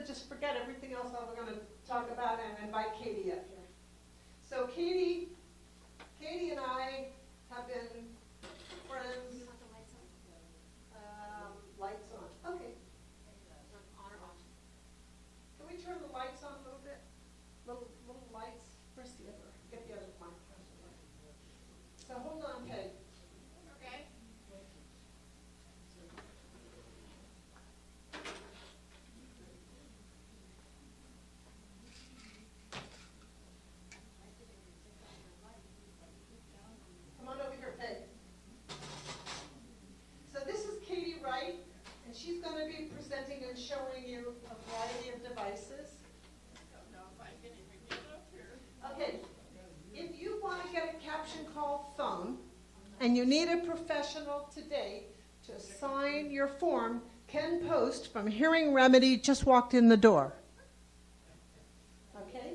just forget everything else that we're going to talk about and invite Katie up here. So Katie and I have been friends. You want the lights on? Lights on. Okay. On or off? Can we turn the lights on a little bit? Little lights. Where's the other? Get the other mic. So hold on, Peg. Okay. Come on over here, Peg. So this is Katie Wright, and she's going to be presenting and showing you a variety of devices. Don't know if I can even get up here. Okay, if you want to get a caption call phone, and you need a professional today to sign your form, Ken Post from Hearing Remedy just walked in the door. Okay?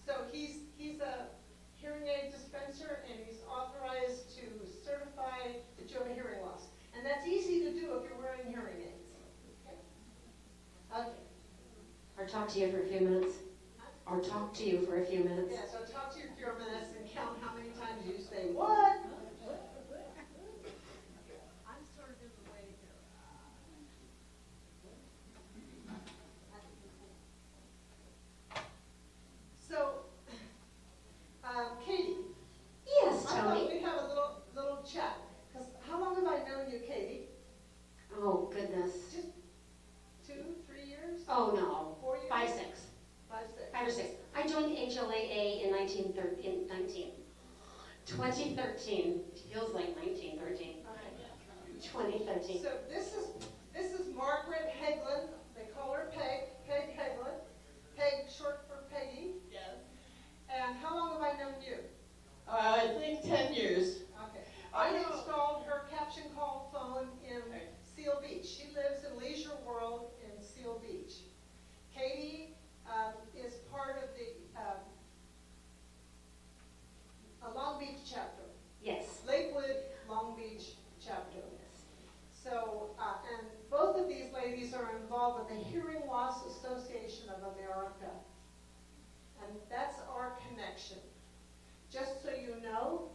So he's a hearing aid dispenser, and he's authorized to certify that you have a hearing loss. And that's easy to do if you're wearing hearing aids. Okay? Okay. Or talk to you for a few minutes. Or talk to you for a few minutes. Yeah, so talk to you for a few minutes and count how many times you say, what? I'm sort of in the way here. So, Katie, Yes, I thought Tony. we'd have a little chat. Because how long have I known you, Katie? Oh, goodness. Just 2, 3 years? Oh, no. 4 years? 5, 6. 5, 6. 5 or 6. I joined HLAA in 2013. It feels like 1913. 2013. So this is Margaret Hagelin. They call her Peg Hagelin. Peg, short for Peggy. Yes. And how long have I known you? I think 10 years. Okay. I I know. installed her caption call phone in Seal Beach. She lives in Leisure World in Seal Beach. Katie is part of the Long Beach chapter, Yes. Lakewood Long Beach chapter. So, and both of these ladies are involved with the Hearing Loss Association of America. And that's our connection. Just so you know,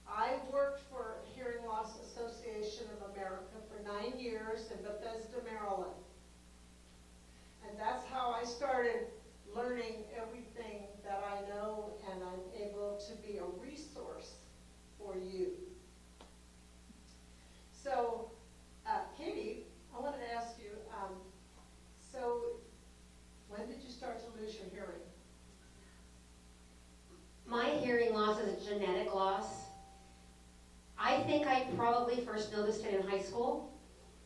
I worked for Hearing Loss Association of America for 9 years in Bethesda, Maryland. And that's how I started learning everything that I know, and I'm able to be a resource for you. So, Katie, I wanted to ask you, so when did you start to lose your hearing? My hearing loss is a genetic loss. I think I probably first noticed it in high school,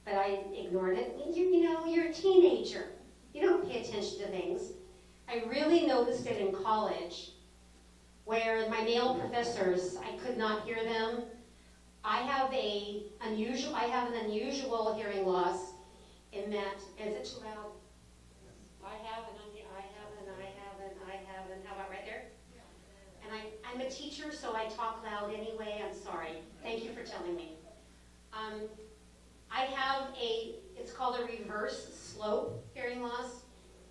but I ignored it. You're a teenager. You don't pay attention to things. I really noticed it in college, where my male professors, I could not hear them. I have an unusual hearing loss in that, is it too loud? How about right there? And I'm a teacher, so I talk loud anyway. I'm sorry. Thank you for telling me. I have it's called a reverse slope hearing loss,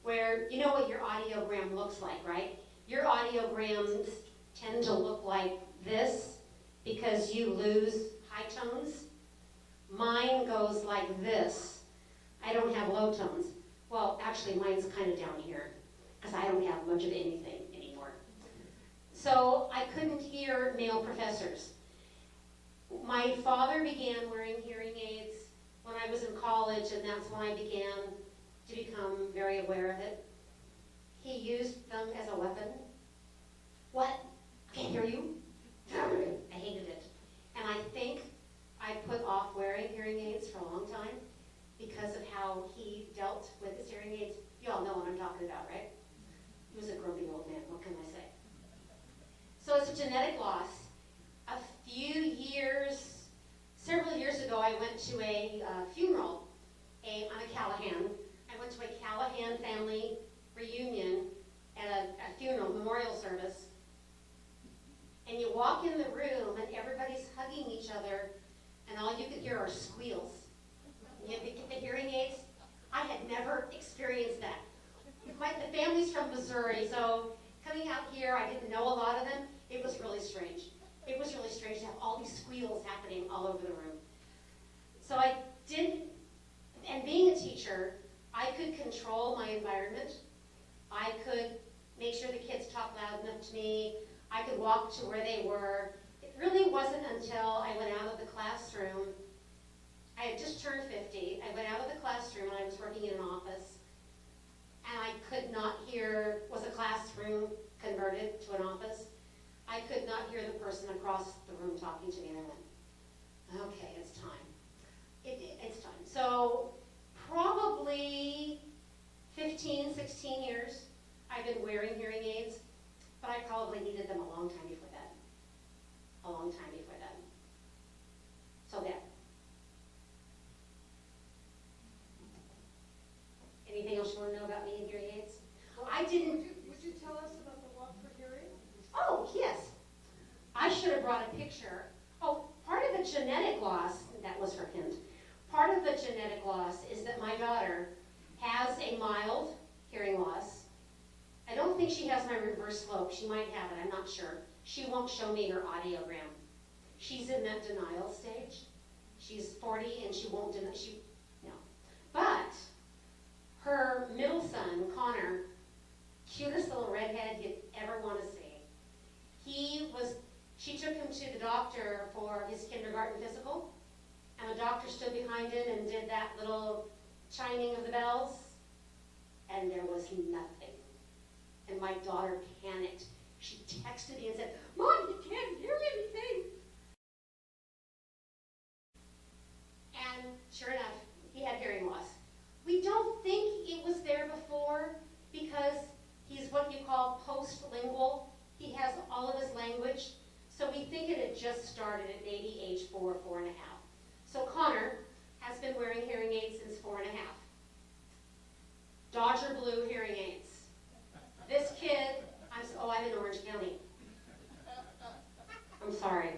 where you know what your audiogram looks like, right? Your audiograms tend to look like this because you lose high tones. Mine goes like this. I don't have low tones. Well, actually, mine's kind of down here because I don't have much of anything anymore. So I couldn't hear male professors. My father began wearing hearing aids when I was in college, and that's when I began to become very aware of it. He used them as a weapon. What? I can't hear you? I hated it. And I think I put off wearing hearing aids for a long time because of how he dealt with his hearing aids. You all know what I'm talking about, right? He was a grumpy old man, what can I say? So it's a genetic loss. Several years ago, I went to a funeral on a Callahan. I went to a Callahan family reunion at a funeral memorial service. And you walk in the room and everybody's hugging each other, and all you could hear are squeals. You get the hearing aids. I had never experienced from Missouri, so coming out here, I didn't know a lot of them. It was really strange. It was really strange to have all these squeals happening all over the room. So I did, and being a teacher, I could control my environment. I could make sure the kids talked loud enough to me. I could walk to where they were. It really wasn't until I went out of the classroom. I had just turned 50. I went out of the classroom and I was working in an office. And I could not hear, was a classroom converted to an office? I could not hear the person across the room talking to me, and I went, okay, it's time. It's time. So probably 15, 16 years I've been wearing hearing aids, but I probably needed them a long time before that. A long time before that. So there. Anything else you want to know about me and hearing aids? I didn't. Would you tell us about the walk for hearing? Oh, yes. I should have brought a picture. Oh, part of the genetic loss, that was her hint. Part of the genetic loss is that my daughter has a mild hearing loss. I don't think she has my reverse slope. She might have it, I'm not sure. She won't show me her audiogram. She's in that denial stage. She's 40 and she won't deny, no. But her middle son, Connor, cutest little redhead you'd ever want to see. She took him to the doctor for his kindergarten physical, and the doctor stood behind him and did that little chiming of the bells, and there was nothing. And my daughter panicked. She texted me and said, "Mom, you can't hear anything." And sure enough, he had hearing loss. We don't think it was there before because he's what you call post-lingual. He has all of his language. So we think it had just started at maybe age 4, 4.5. So Connor has been wearing hearing aids since 4.5. Dodger blue hearing aids. This kid, I'm in Orange County. I'm sorry.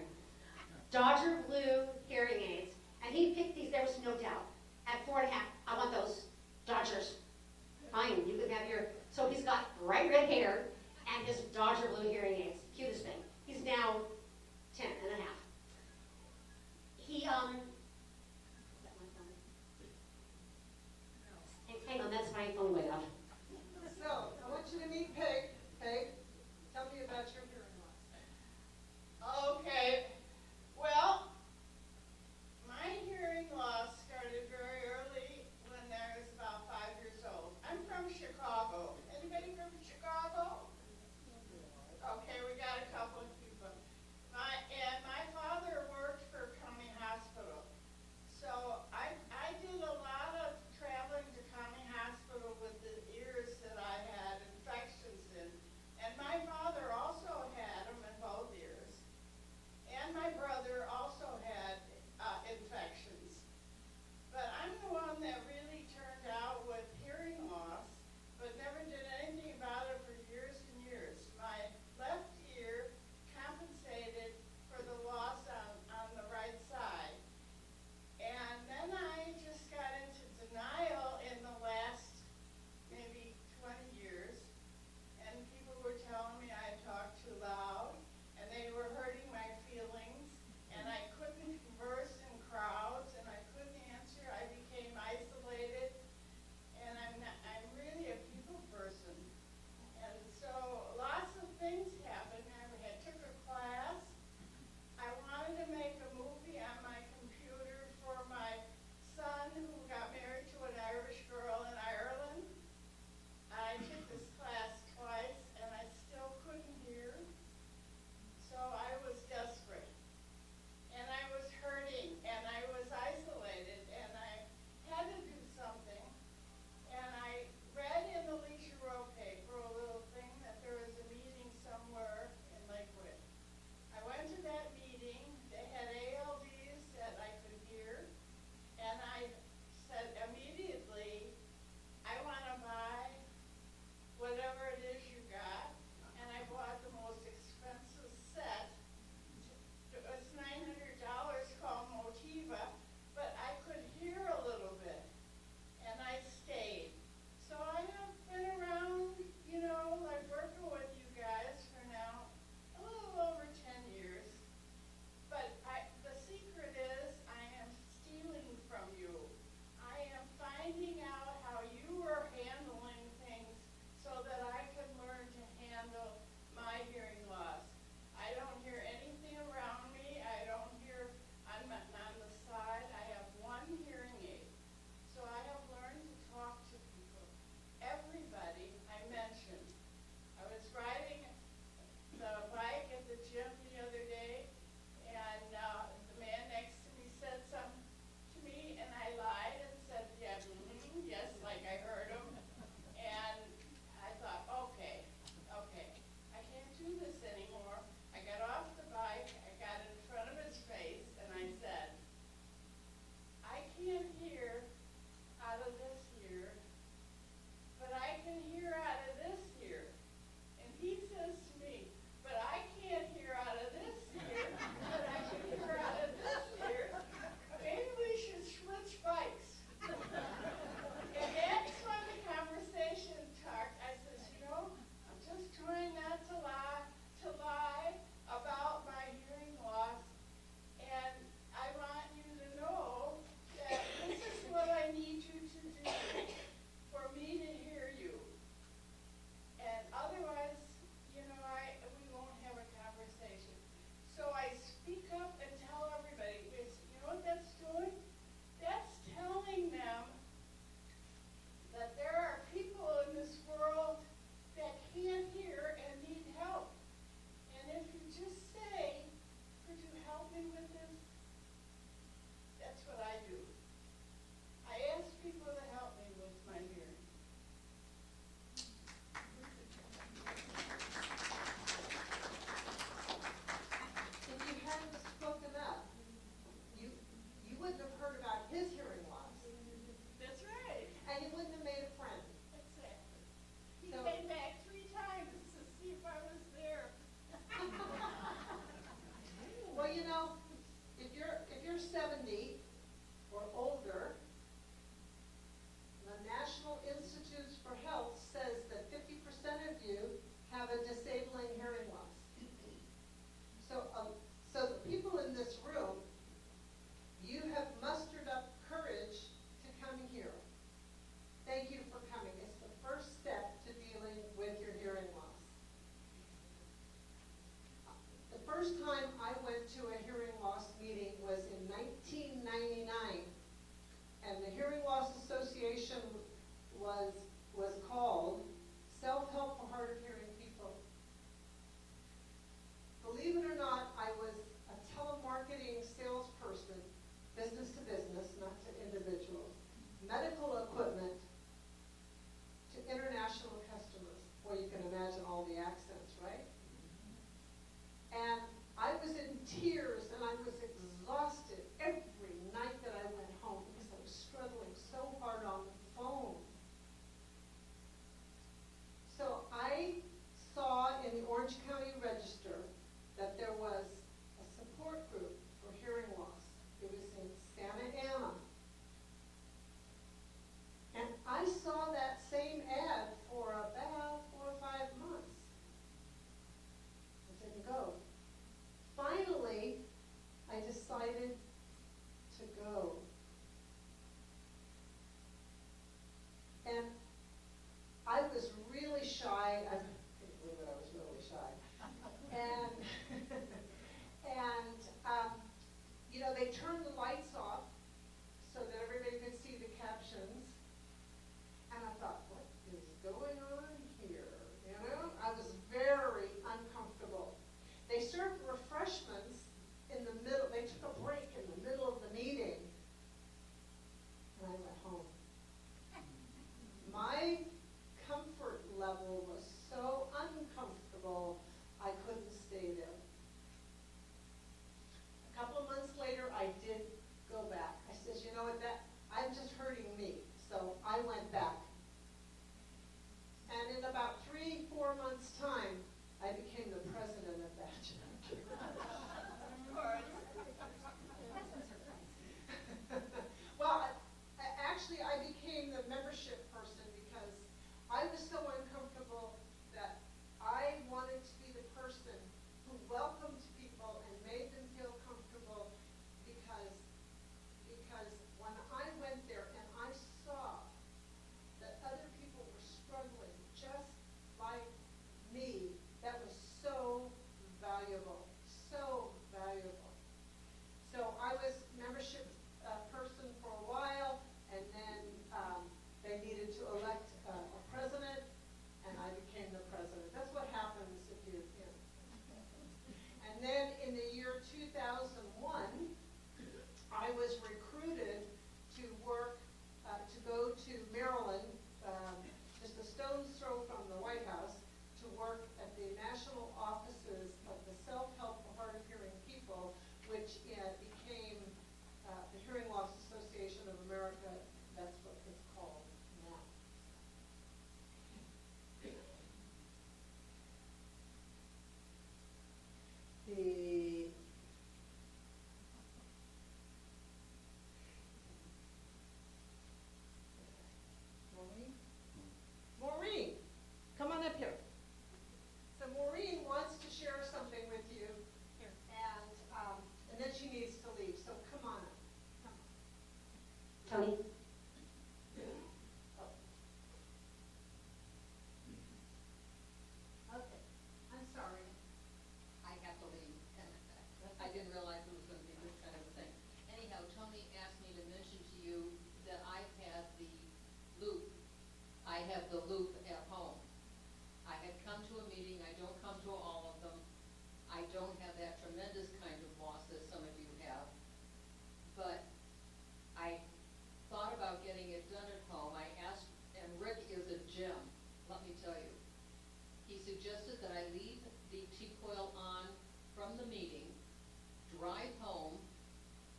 drive home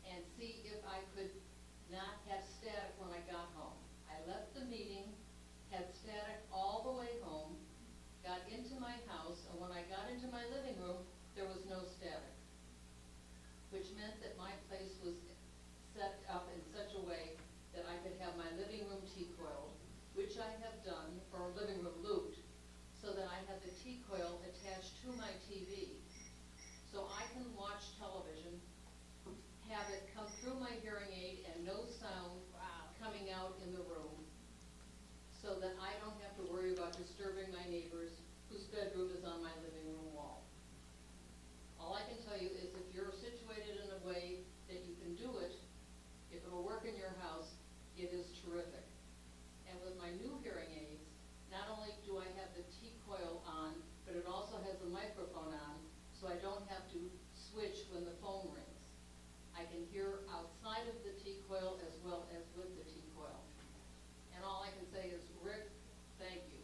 and see if I could not have static when I got home. I left the meeting, had static all the way home, got into my house, and when I got into my living room, there was no static, which meant that my place was set up in such a way that I could have my living room T-coiled, which I have done, or living room looped, so that I have the T-coil attached to my TV. So I can watch television, have it come through my hearing aid and no sound coming out in the room, so that I don't have to worry about disturbing my neighbors whose bedroom is on my living room wall. All I can tell you is if you're situated in a way that you can do it, if it'll work in your house, it is terrific. And with my new hearing aids, not only do I have the T-coil on, but it also has a microphone on, so I don't have to switch when the phone rings. I can hear outside of the T-coil as well as with the T-coil. And all I can say is, Rick, thank you.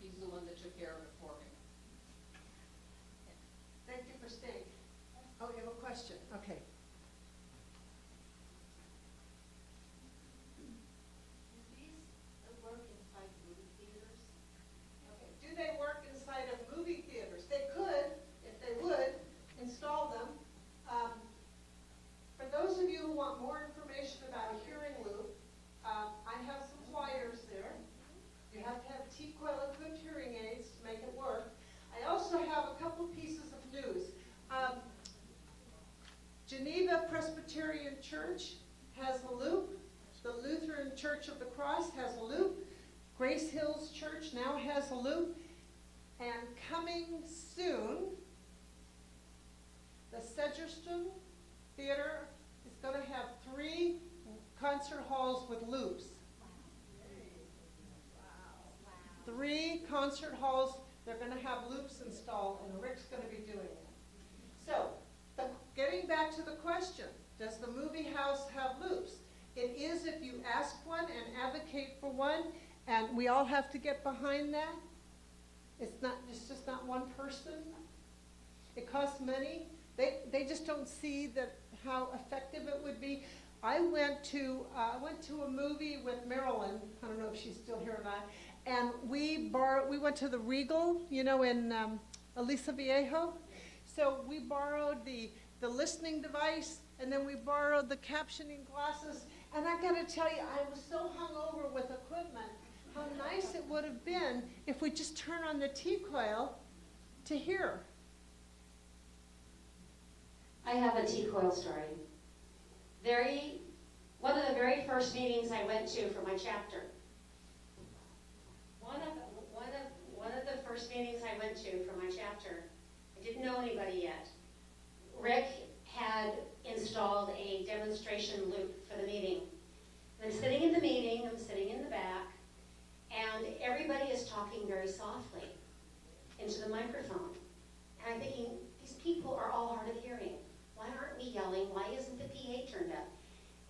He's the one that took care of it for me. Thank you for staying. Oh, you have a question? Okay. Work inside movie theaters? Okay. Do they work inside of movie theaters? They could, if they would, install them. For those of you who want more information about a hearing loop, I have some flyers there. You have to have T-coil equipped hearing aids to make it work. I also have a couple pieces of news. Geneva Presbyterian Church has a loop. The Lutheran Church of the Cross has a loop. Grace Hills Church now has a loop. And coming soon, the Sedgerston Theater is going to have 3 concert halls with loops. 3 concert halls, they're going to have loops installed, and Rick's going to be doing it. So, getting back to the question, does the movie house have loops? It is if you ask one and advocate for one, and we all have to get behind that. It's just not one person. It costs money. They just don't see how effective it would be. I went to a movie with Marilyn. I don't know if she's still here or not. And we went to the Regal, in Aliso Viejo. So we borrowed the listening device, and then we borrowed the captioning glasses. And I got to tell you, I was so hungover with equipment. How nice it would have been if we just turn on the T-coil to hear. I have a T-coil story. One of the very first meetings I went to for my chapter. One of the first meetings I went to for my chapter, I didn't know anybody yet. Rick had installed a demonstration loop for the meeting. I'm sitting in the meeting, I'm sitting in the back, and everybody is talking very softly into the microphone. And I'm thinking, these people are all hard of hearing. Why aren't we yelling? Why isn't the PA turned up?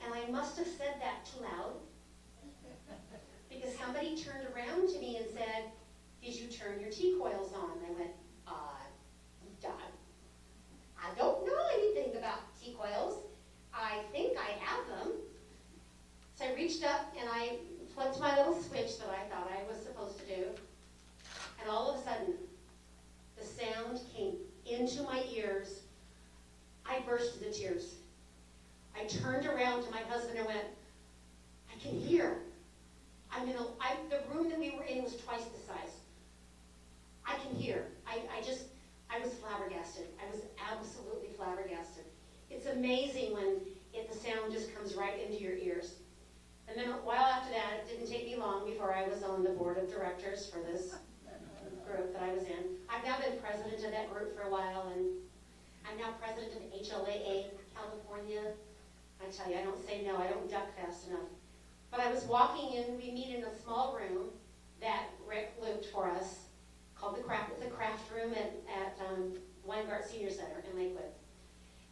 And I must have said that too loud, because somebody turned around to me and said, did you turn your T-coils on? And I went, I don't know anything about T-coils. I think I have them. So I reached up and I flipped my little switch that I thought I was supposed to do. And all of a sudden, the sound came into my ears. I burst into tears. I turned around to my husband and went, I can hear. The room that we were in was twice the size. I can hear. I was flabbergasted. I was absolutely flabbergasted. It's amazing when the sound just comes right into your ears. And then a while after that, it didn't take me long before I was on the board of directors for this group that I was in. I've now been president of that group for a while, and I'm now president of HLAA California. I tell you, I don't say no, I don't duck fast enough. But I was walking in, we meet in a small room that Rick looped for us, called the craft room at Weingart Senior Center in Lakewood.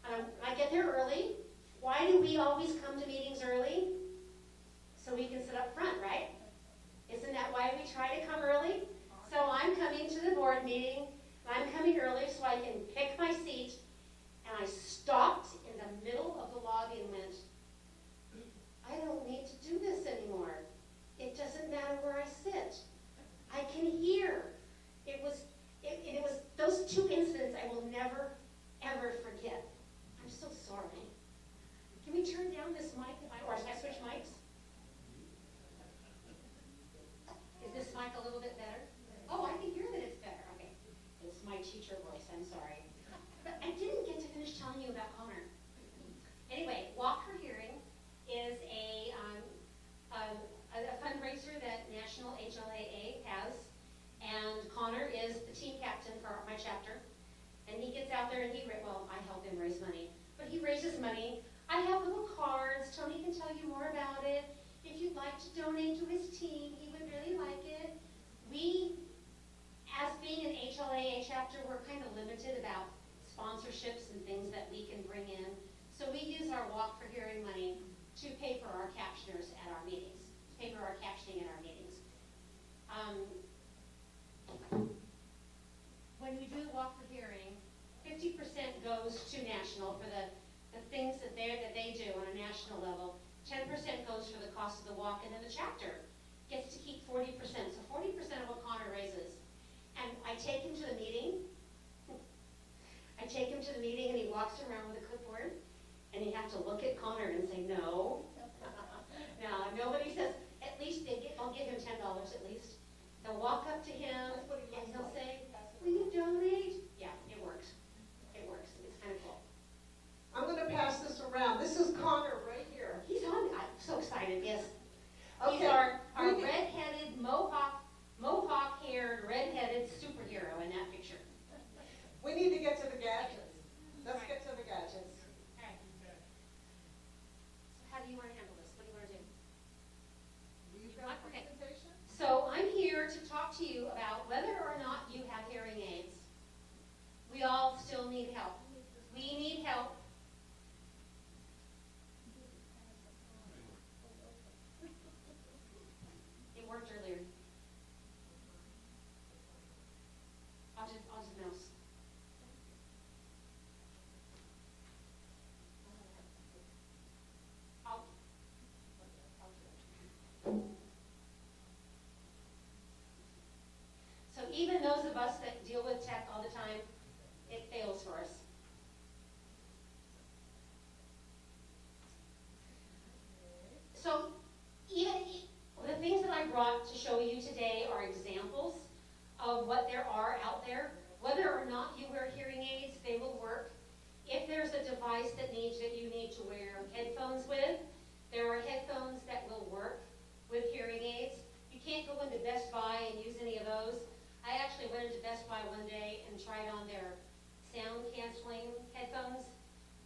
I get there early. Why do we always come to meetings early? So we can sit up front, right? Isn't that why we try to come early? So I'm coming to the board meeting, and I'm coming early so I can pick my seat, and I to donate to his team. He would really like it. We, as being an HLAA chapter, we're kind of limited about sponsorships and things that we can bring in. So we use our Walk for Hearing money to pay for our captioners at our meetings, pay for our captioning at our meetings. When we do Walk for Hearing, 50% goes to national for the things that they do on a national level. 10% goes for the cost of the walk, and then the chapter gets to keep 40%. So 40% of what Connor raises. And I take him to the meeting. I take him to the meeting, and he walks around with a clipboard, and you have to look at Connor and say, no. Now, nobody says, at least I'll give him $10 at least. They'll walk up to him, and he'll say, will you donate? Yeah, it works. It works. It's kind of cool. I'm going to pass this around. This is Connor right here. He's on. I'm so excited. Yes. Okay. He's our red-headed, mohawk-haired, red-headed superhero in that picture. We need to get to the gadgets. Let's get to the gadgets. All right. So how do you want to handle this? What do you want to do? You've got a Okay. presentation? So I'm here to talk to you about whether or not you have hearing aids. We all still need help. We need help. It worked earlier. I'll just mouse. So even those of us that deal with tech all the time, it fails for us. So even the things that I brought to show you today are examples of what there are out there. Whether or not you wear hearing aids, they will work. If there's a device that you need to wear headphones with, there are headphones that will work with hearing aids. You can't go into Best Buy and use any of those. I actually went into Best Buy one day and tried on their sound canceling headphones,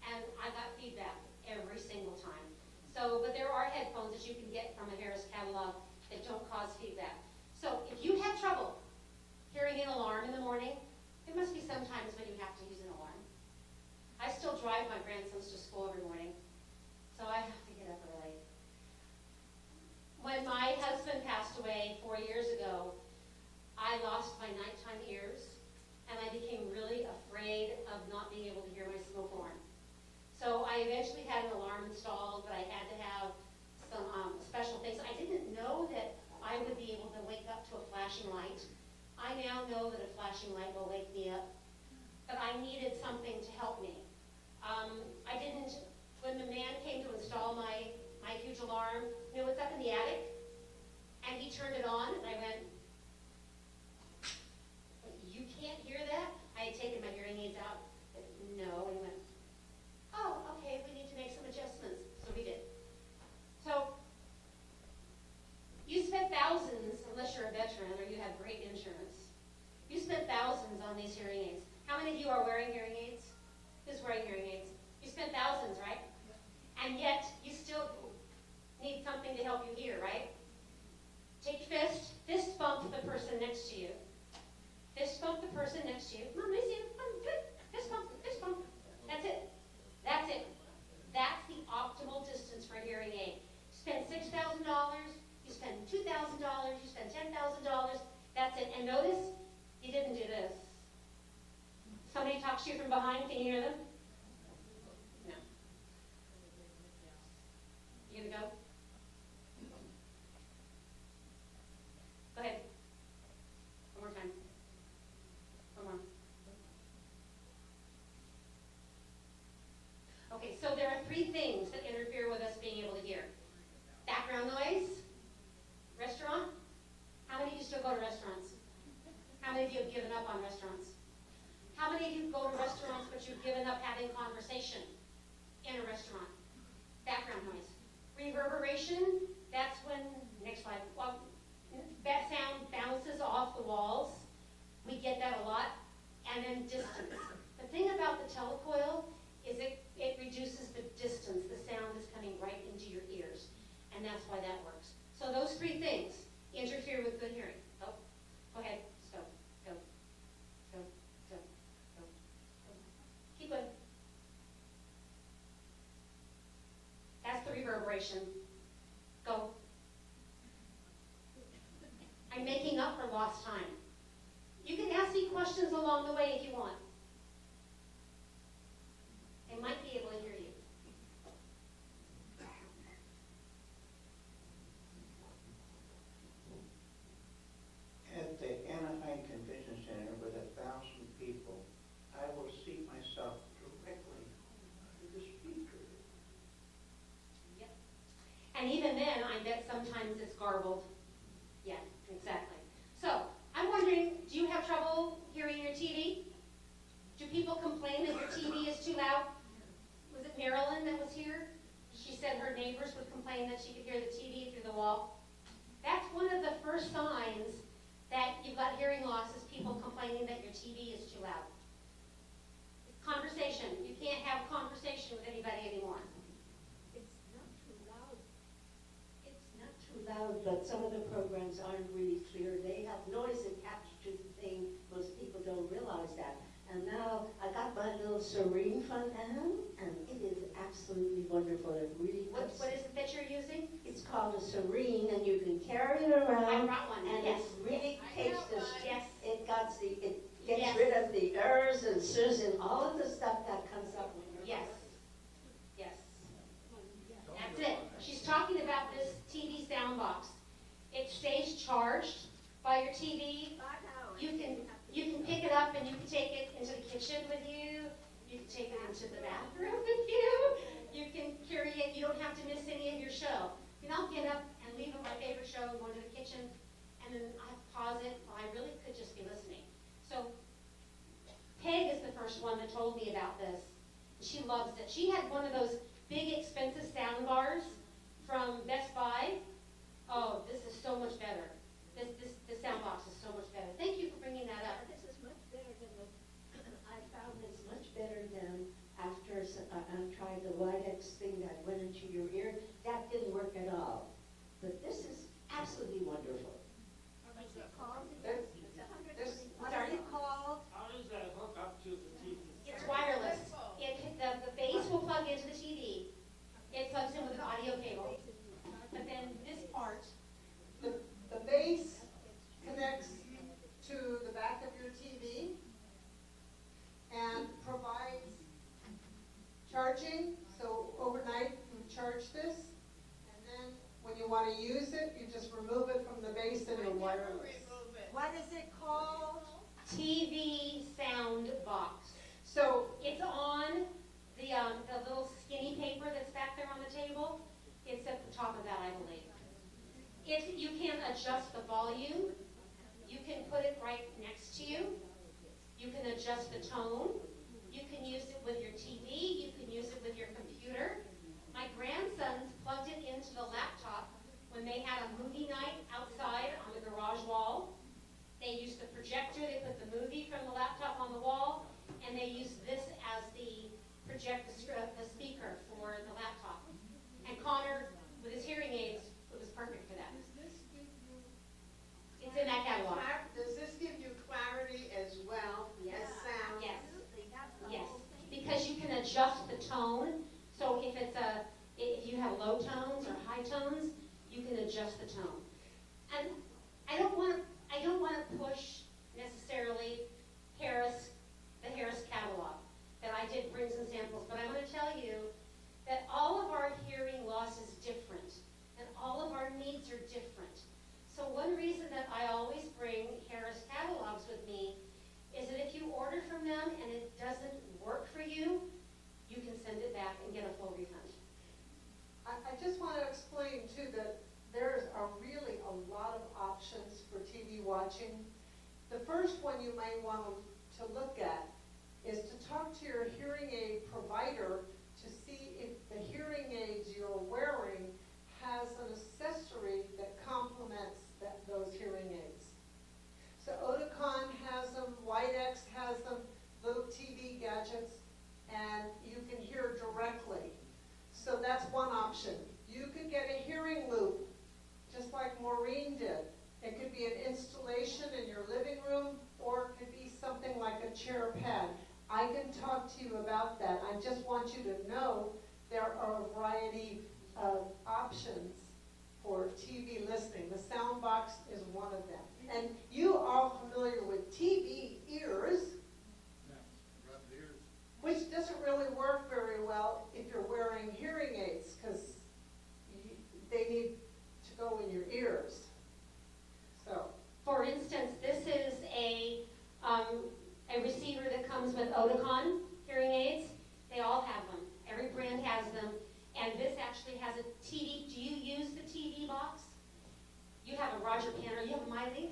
and I got feedback every single time. So, but there are headphones that you can get from a Harris catalog that don't cause feedback. So if you have trouble hearing an alarm in the morning, there must be some times when you have to use an alarm. I still drive my grandsons to school every morning, so I have to get up early. When my husband passed away 4 years ago, I lost my nighttime ears, and I became really afraid of not being able to hear my smoke alarm. So I eventually had an alarm installed, but I had to have some special things. I didn't know that I would be able to wake up to a flashing light. I now know that a flashing light will wake me up, but I needed something to help me. When the man came to install my huge alarm, it's up in the attic, and he turned it on, and I went, you can't hear that? I had taken my hearing aids out. No, and he went, oh, okay, we need to make some adjustments. So we did. So you spent thousands, unless you're a veteran or you have great insurance, you spent thousands on these hearing aids. How many of you are wearing hearing aids? Who's wearing hearing aids? You spent thousands, right? And yet you still need something to help you hear, right? Take fist bump the person next to you. Fist bump the person next to you. Come on, raise you. Come on, good. Fist bump, fist bump. That's it. That's it. That's the optimal distance for a hearing aid. You spend $6,000, you spend $2,000, you spend $10,000. That's it. And notice, you didn't do this. Somebody talks to you from behind. Can you hear them? No. You gonna go? Go ahead. One more time. One more. Okay, so there are 3 things that interfere with us being able to hear. Background noise, restaurant. How many of you still go to restaurants? How many of you have given up on restaurants? How many of you go to restaurants but you've given up having conversation in a restaurant? Background noise. Reverberation, that's when, next slide, that sound bounces off the walls. We get that a lot. And then distance. The thing about the telecoil is it reduces the distance. The sound is coming right into your ears. And that's why that works. So those three things interfere with good hearing. Oh, go ahead, stop, go, go, go, go, go. Keep going. That's the reverberation. Go. I'm making up for lost time. You can ask me questions along the way if you want. I might be able to hear you. At the Anaheim Convention Center with 1,000 people, I will seat myself directly to the speaker. Yep. And even then, I bet sometimes it's garbled. Yeah, exactly. So, I'm wondering, do you have trouble hearing your TV? Do people complain that your TV is too loud? Was it Marilyn that was here? She said her neighbors would complain that she could hear the TV through the wall. That's one of the first signs that you've got hearing loss, is people complaining that your TV is too loud. Conversation. You can't have conversation with anybody anymore. It's not too loud. It's not too loud, but some of the programs aren't really clear. They have noise attached to the thing. Most people don't realize that. And now I got my little Serene front end, and it is absolutely wonderful. It really What is it that you're using? It's called a Serene, and you can carry it I around. brought one, And yes. it really I takes have the, one. Yes. it gets Yes. rid of the ers and sus and all of the stuff that comes up when you're. Yes. Yes. That's it. She's talking about this TV sound box. It stays charged by your TV. You can pick it up and you can take it into the kitchen with you. You can take it into the bathroom with you. You can carry it. You don't have to miss any of your show. You know, I'll get up and leave my favorite show and go to the kitchen, and then I pause it. Well, I really could just be listening. So Peg is the first one that told me about this. She loves it. She had one of those big expensive sound bars from Best Buy. Oh, this is so much better. This sound box is so much better. Thank you for bringing that up. This is much better than the, I found this much better than after I tried the Widex thing that went into your ear. That didn't work at all. But this is absolutely wonderful. What's it called? There's- What are you called? How does that hook up to the TV? It's wireless. The base will plug into the TV. It plugs in with an audio cable. But then this part, The base connects to the back of your TV and provides charging. So overnight you charge this, and then when you want to use it, you just remove it from the base and you're wireless. What is it called? TV sound box. So It's on the little skinny paper that's back there on the table. It's at the top of that, I believe. You can adjust the volume. You can put it right next to you. You can adjust the tone. You can use it with your TV. You can use it with your computer. My grandsons plugged it into the laptop when they had a movie night outside on the garage wall. They used the projector. They put the movie from the laptop on the wall, and they used this as the the speaker for the laptop. And Connor, with his hearing aids, it was perfect for that. It's in that catalog. Does this give you clarity as well as sound? Yes. Yes, because you can adjust the tone. So if you have low tones or high tones, you can adjust the tone. And I don't want to push necessarily the Harris catalog. That I did bring some samples, but I'm going to tell you that all of our hearing loss is different, and all of our needs are different. So one reason that I always bring Harris catalogs with me is that if you order from them and it doesn't work for you, you can send it back and get a full refund. I just want to explain too that there's a really think?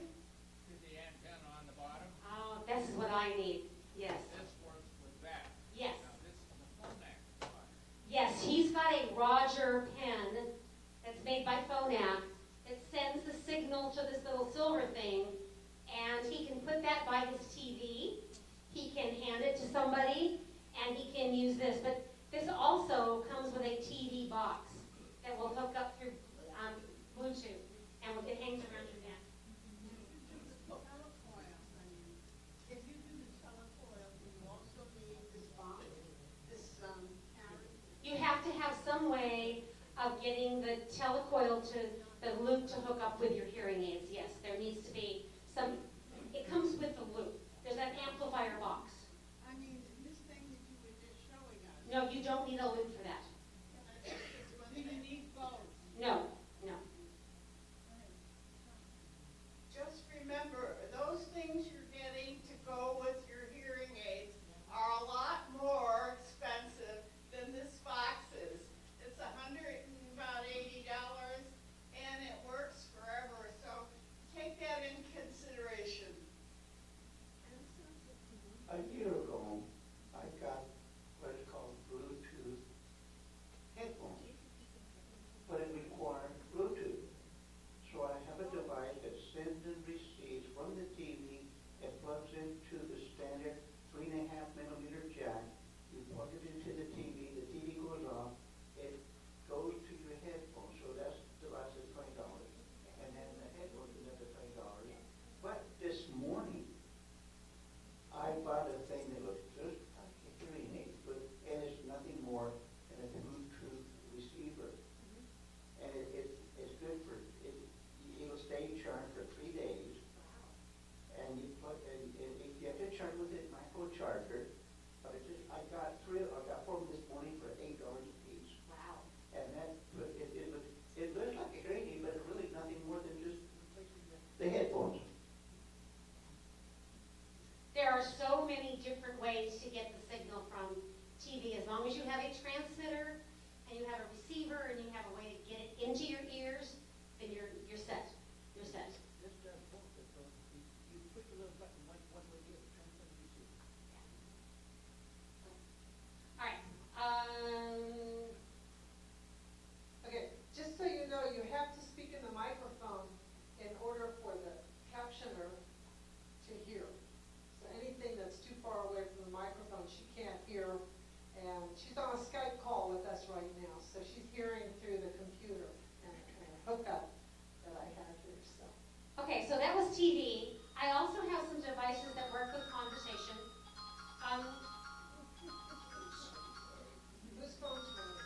To the antenna on the bottom. Oh, this is what I need. Yes. This works with that. Yes. Now this is the Phonak one. Yes, he's got a Roger pen that's made by Phonak that sends the signal to this little silver thing, and he can put that by his TV. He can hand it to somebody, and he can use this. But this also comes with a TV box that will hook up through Bluetooth, and it hangs around your neck. Telecoil. If you do the telecoil, do you also need this box, this carry? You have to have some way of getting the telecoil to the loop to hook up with your hearing aids. Yes, there needs to be some. It comes with the loop. There's an amplifier box. I mean, this thing that you were just showing us. No, you don't need a loop for that. Do you need both? No, no. Just remember, those things you're getting to go with your hearing aids are a lot more expensive than this box is. It's $180, and it works forever, so take that in consideration. A year ago, I got what is called Bluetooth headphones, but it required Bluetooth. So I have a device that sends and receives from the TV. It plugs into the standard 3.5 millimeter jack. You plug it into the TV goes off, it goes to your headphones. So that's the device is $20, and then the headphones is another $20. But this morning, I bought a thing that looks just like a hearing aid, but and it's nothing more than a Bluetooth receiver. And it's good for it'll stay charged for 3 days. And you plug and you have to charge with a micro charger. But I got 4 of them this morning for $8 a piece. Wow. And that it looks like a hearing aid, but it's really nothing more than just the headphones. There are so many different ways to get the signal from TV. As long as you have a transmitter and you have a receiver and you have a way to get it into your ears, then you're set. You're set. Just you push a little button like one would get transmitter receiver. All right. Okay, just so you know, you have to speak in the microphone in order for the captioner to hear. So anything that's too far away from the microphone, she can't hear. And she's on a Skype call with us right now, so she's hearing through the computer and hookup that I have here, so. Okay, so that was TV. I also have some devices that work with conversation. Whose phone's ringing?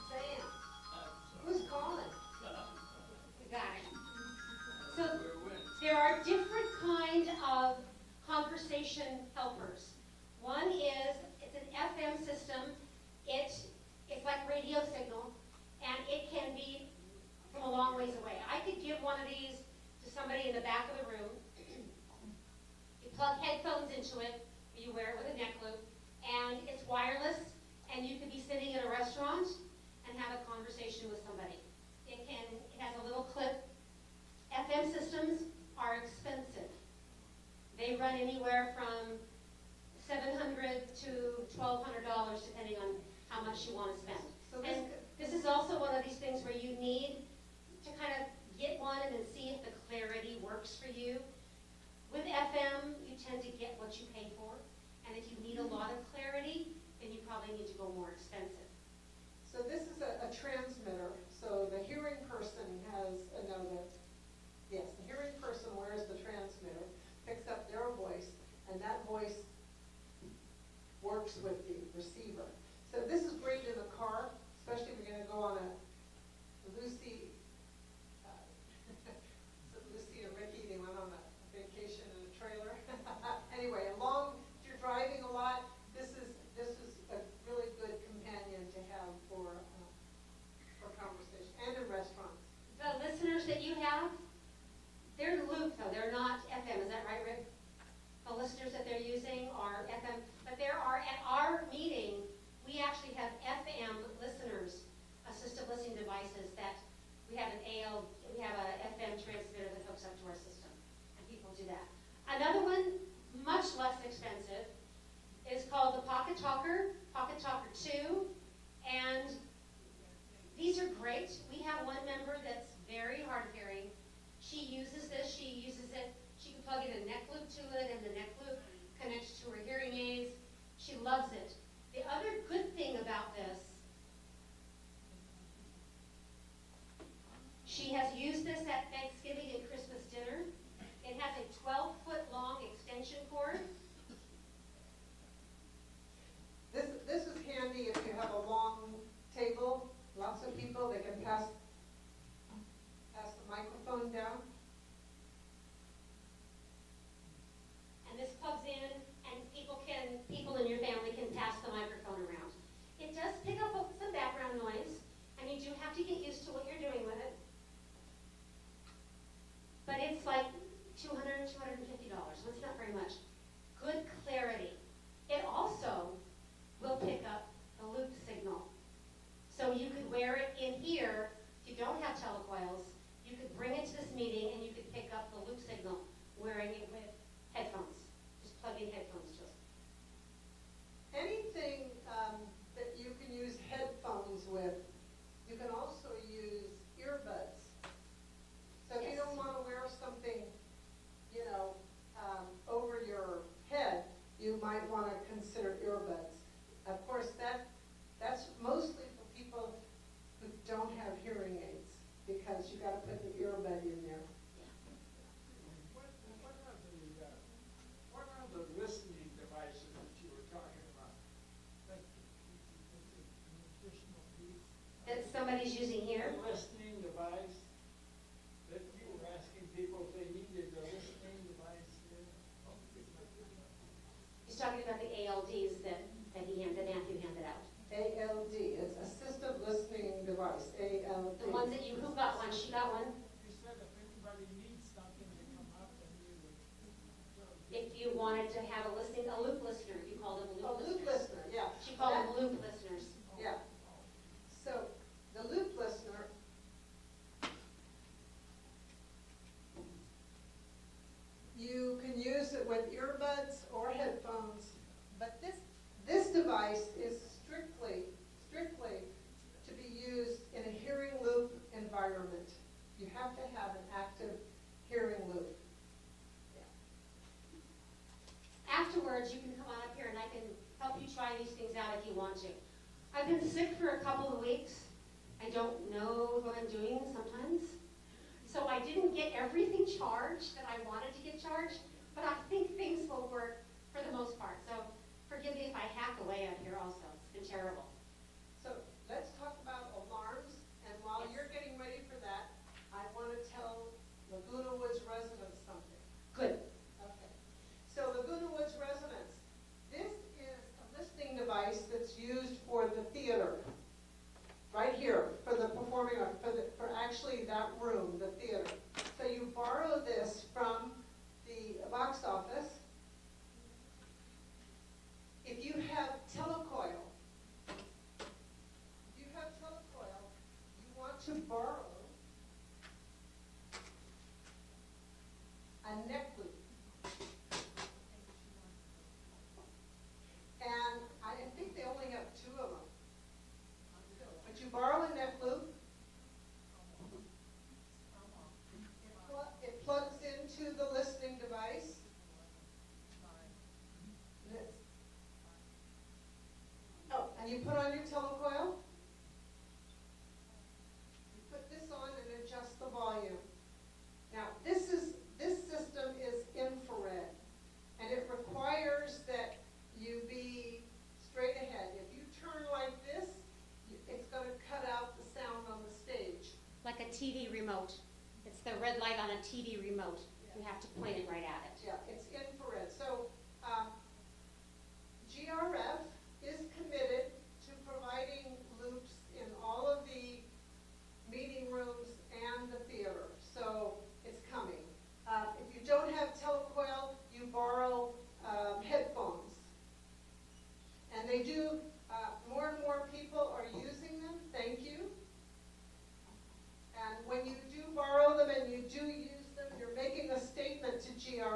Sam, who's calling? We got it. So there are different kind of conversation helpers. One is, it's an FM system. It's like radio signal, and it can be from a long ways away. I could give one of these to somebody in the back of the room. You plug headphones into it, you wear it with a neck loop, and it's wireless, and you could be sitting in a restaurant and have a conversation with somebody. It has a little clip. FM systems are expensive. They run anywhere from $700 to $1,200 depending on how much you want to spend. So And this is also one of these things where you need to kind of get one and then see if the clarity works for you. With FM, you tend to get what you pay for. And if you need a lot of clarity, then you probably need to go more expensive. So this is a transmitter, so the hearing person has yes, the hearing person wears the transmitter, picks up their voice, and that voice works with the receiver. So this is great in the car, especially if you're gonna go on a Lucy, so Lucy and Ricky, they went on a vacation in a trailer. Anyway, if you're driving a lot, this is a really good companion to have for conversation, and in restaurants. The listeners that you have, they're loop though, they're not FM, is that right, Rick? The listeners that they're using are FM, but there are, at our meeting, we actually have FM listeners, assistive listening devices that we have an we have we'll do that. Another one, much less expensive, is called the Pocket Talker 2, and these are great. We have one member that's very hard of hearing. She uses this, she can plug in a neck loop to it, and the neck loop connects to her hearing aids. She loves it. The other good thing about this, she has used this at Thanksgiving and Christmas dinner. It has a 12-foot long extension cord. This is handy if you have a long table, lots of people, they can pass the microphone down. And this plugs in, and people in your family can pass the microphone around. It does pick up some background noise, and you do have to get used to what you're doing with it. But it's like $200, $250, so it's not very much. Good clarity. It also will pick up the loop signal. So you could wear it in here. If you don't have telecoils, you could bring it to this meeting and you could pick up the loop signal wearing it with headphones. Just plug in headphones to it. Anything that you can use headphones with, you can also use earbuds. So if you Yes. don't want to wear something, over your head, you might want to consider earbuds. Of course, that's mostly for people who don't have hearing aids, because you got to put the earbud in there. What are the listening devices that you were talking about? Like, an additional piece? That somebody's using here. A listening device that you were asking people if they needed a listening device. He's talking about the ALDs that Matthew handed out. ALD, it's assistive listening device, ALD. The ones that who got one? She got one. You said if anybody needs something to come up, then you would. If you wanted to have a loop listener, you called them A loop loop listeners. listener, yeah. She called That- them loop listeners. Yeah. So the loop listener, you can use it with earbuds or headphones, but this device is strictly to be used in a hearing loop environment. You have to have an active hearing loop. Afterwards, you can come on up here and I can help you try these things out if you want to. I've been sick for a couple of weeks. I don't know what I'm doing sometimes. So I didn't get everything charged that I wanted to get charged, but I think things will work for the most part. So forgive me if I hack away out here also. It's been terrible. So let's talk about alarms, and while you're getting ready for that, I want to tell Laguna Woods residents something. Good. Okay. So Laguna Woods residents, this is a listening device that's used for the theater. Right here, for the performing art, for actually that room, the theater. So you borrow this from the box office. If you have telecoil, you want to borrow a neck loop. And I think they only have 2 of them. But you borrow a neck loop. It plugs into the listening device. And you put on your telecoil. You put this on and adjust the volume. Now, this system is infrared, and it requires that you be straight ahead. If you turn like this, it's going to cut out the sound on the stage. Like a TV remote. It's the red light on a TV remote. You have to point it right at it. Yeah, it's infrared. So GRF is committed to providing loops in all of the meeting rooms and the theater. So it's coming. If you don't have telecoil, you borrow headphones. And they do, more and more people are using them. Thank you. And when you do borrow them and you do use them, you're making a statement to GRF.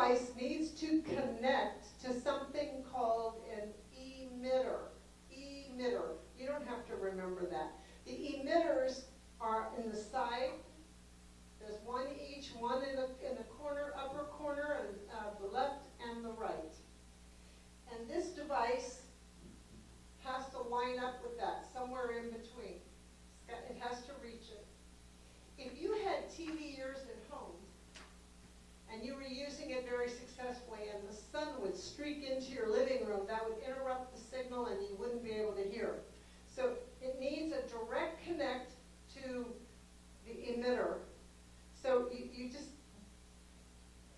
device needs to connect to something called an emitter. Emitter. You don't have to remember that. The emitters are in the side. There's one each, one in the corner, upper corner, and the left and the right. And this device has to line up with that, somewhere in between. It has to reach it. If you had TV ears at home, and you were using it very successfully, and the sun would streak into your living room, that would interrupt the signal and you wouldn't be able to hear. So it needs a direct connect to the emitter. So you just,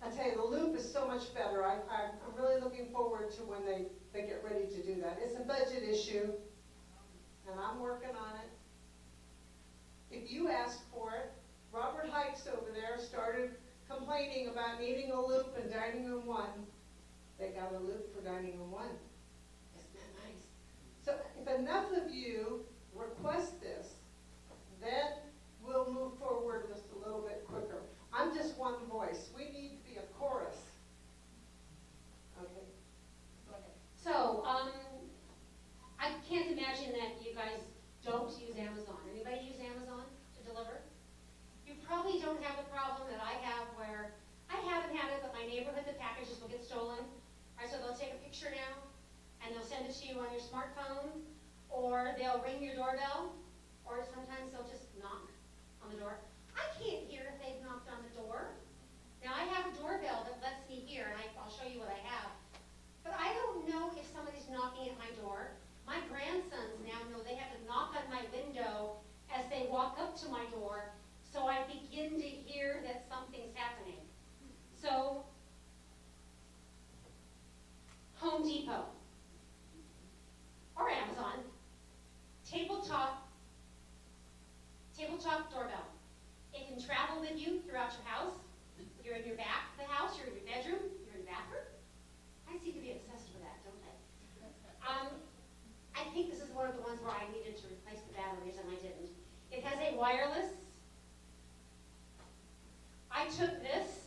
I tell you, the loop is so much better. I'm really looking forward to when they get ready to do that. It's a budget issue, and I'm working on it. If you ask for it, Robert Hikes over there started complaining about needing a loop in dining room 1. They got a loop for dining room 1. Isn't that nice? So if enough of you request this, then we'll move forward just a little bit quicker. I'm just one voice. We need to be a chorus. Okay. Go ahead. So, I can't imagine that you guys don't use Amazon. Anybody use Amazon to deliver? You probably don't have the problem that I have where I haven't had it, but my neighborhood, the packages will get stolen. All right, so they'll take a picture now, and they'll send it to you on your smartphone, or they'll ring your doorbell, or sometimes they'll just knock on the door. I can't hear if they've knocked on the door. Now, I have a doorbell that lets me hear, and I'll show you what I have. But I don't know if somebody's knocking at my door. My grandsons now know they have to knock on my window as they walk up to my door, so I begin to hear that something's happening. So, Home Depot or Amazon, tabletop doorbell. It can travel with you throughout your house. You're in your back of the house, you're in your bedroom, you're in the bathroom. I seem to be obsessed with that, don't I? I think this is one of the ones where I needed to replace the batteries and I didn't. It has a wireless. I took this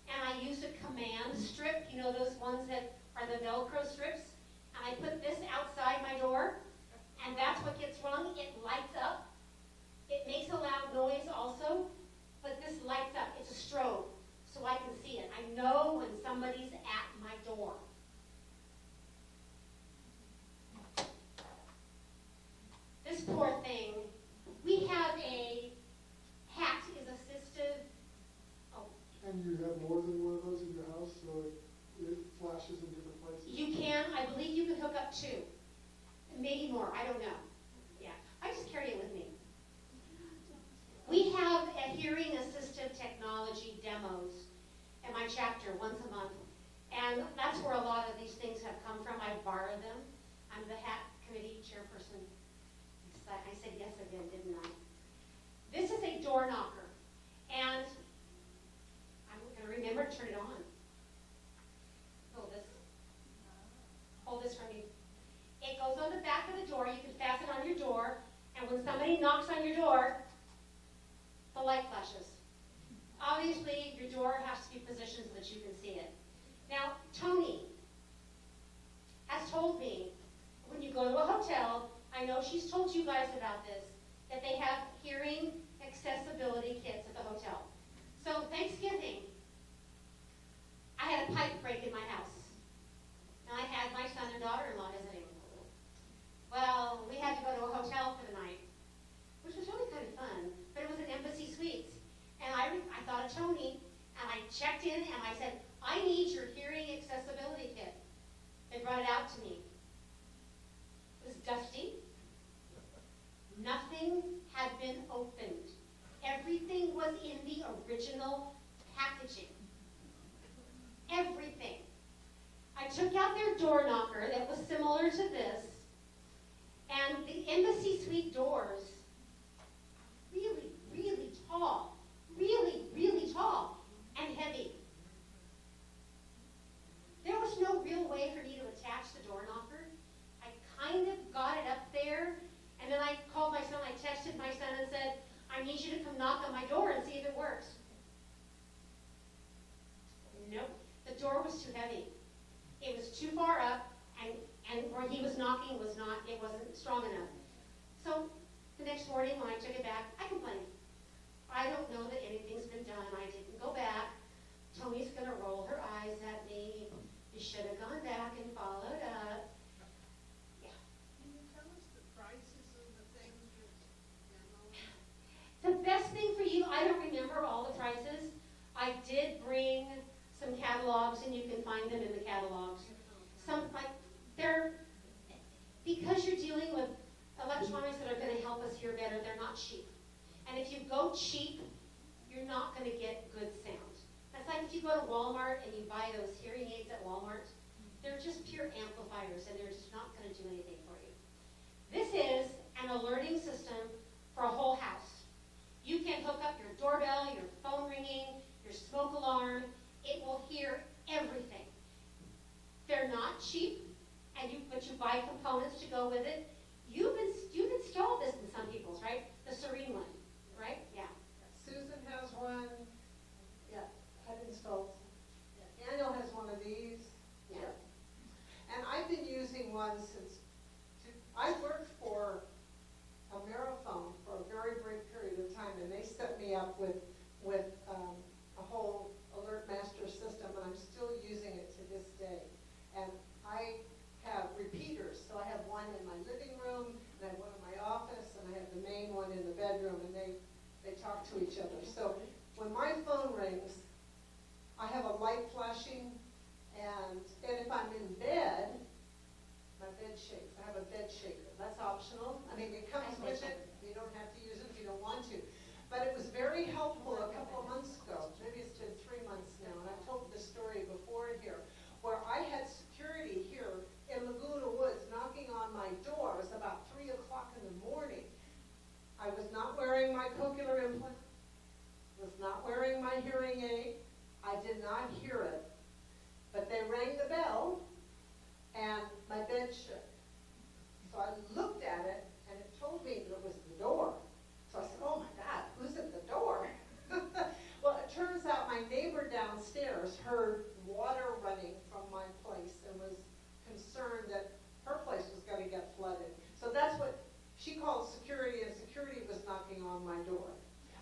and I used a command strip, you know those ones that are the Velcro strips, and I put this outside my door, and that's what gets rung. It lights up. It makes a loud noise also, but this lights up. It's a strobe, so I can see it. I know when somebody's at my door. This poor thing, we have a hat is assisted. Oh, And you have more than one of those in your house, so it flashes in different places? you can, I believe you can hook up 2. Maybe more, I don't know. Yeah, I just carry it with me. We have a hearing assistive technology demos in my chapter once a month. And that's where a lot of these things have come from. I borrow them. I'm the HAT committee chairperson. I said yes again, didn't I? This is a door knocker. And I'm going to remember to turn it on. Hold this for me. It goes on the back of the door. You can fasten on your door. And when somebody knocks on your door, the light flashes. Obviously, your door has to be positioned so that you can see it. Now, Tony has told me, when you go to a hotel, I know she's told you guys about this, that they have hearing accessibility kits at the hotel. So, Thanksgiving, I had a pipe break in my house. And I had my son and daughter-in-law visiting. Well, we had to go to a hotel for the night, which was really kind of fun, but it was an Embassy Suites. And I thought of Tony, and I checked in, and I said, I need your hearing accessibility kit. They brought it out to me. It was dusty. Nothing had been opened. Everything was in the original packaging. Everything. I took out their door knocker that was similar to this, and the Embassy Suite doors, really, really tall, really tall and heavy. There was no real way for me to attach the door knocker. I kind of got it up there, and then I called my son, I texted my son and said, I need you to come knock on my door and see if it works. Nope. The door light wasn't strong enough. So the next morning when I took it back, I complained. I don't know that anything's been done. I didn't go back. Tony's gonna roll her eyes at me. You should have gone back and followed up. Yeah. Can you tell us the prices of the things that, The best thing for you, I don't remember all the prices. I did bring some catalogs, and you can find them in the catalogs. Some, like, they're, because you're dealing with electronics that are gonna help us hear better, they're not cheap. And if you go cheap, you're not gonna get good sound. That's like if you go to Walmart and you buy those hearing aids at Walmart, they're just pure amplifiers, and they're just not gonna do anything for you. This is an alerting system for a whole house. You can hook up your doorbell, your phone ringing, your smoke alarm. It will hear everything. They're not cheap, but you buy components to go with it. You've installed this in some people's, right? The Serene one, right? Yeah. Susan has one. Yeah, I've installed. Daniel has one of these. Yeah. And I've been using one since, I worked for Ameriphone for a very brief period of time, and they set me up with a whole alert master system, and I'm still using it to this day. And I have repeaters, so I have one in my living room, and I have one in my office, and I have the main one in the bedroom, and they talk to each other. So when my phone rings, I have a light flashing, and if I'm in bed, my bed shakes. I have a bed shaker. That's optional. I mean, it comes with it. You don't have to use it if you don't want to. But it was very helpful a couple of months ago. Maybe it's been 3 months now, and I've told this story before here, where I had security here in Laguna Woods knocking on my door. It was about 3 o'clock in the morning. I was not wearing my cochlear implant, was not wearing my hearing aid. I did not hear it. But they rang the bell, and my bed shook. So I looked at it, and it told me that it was the door. So I said, oh my God, who's at the door? Well, it turns out my neighbor downstairs heard water running from my place and was concerned that her place was going to get flooded. So that's what she called security, and security was knocking on my door.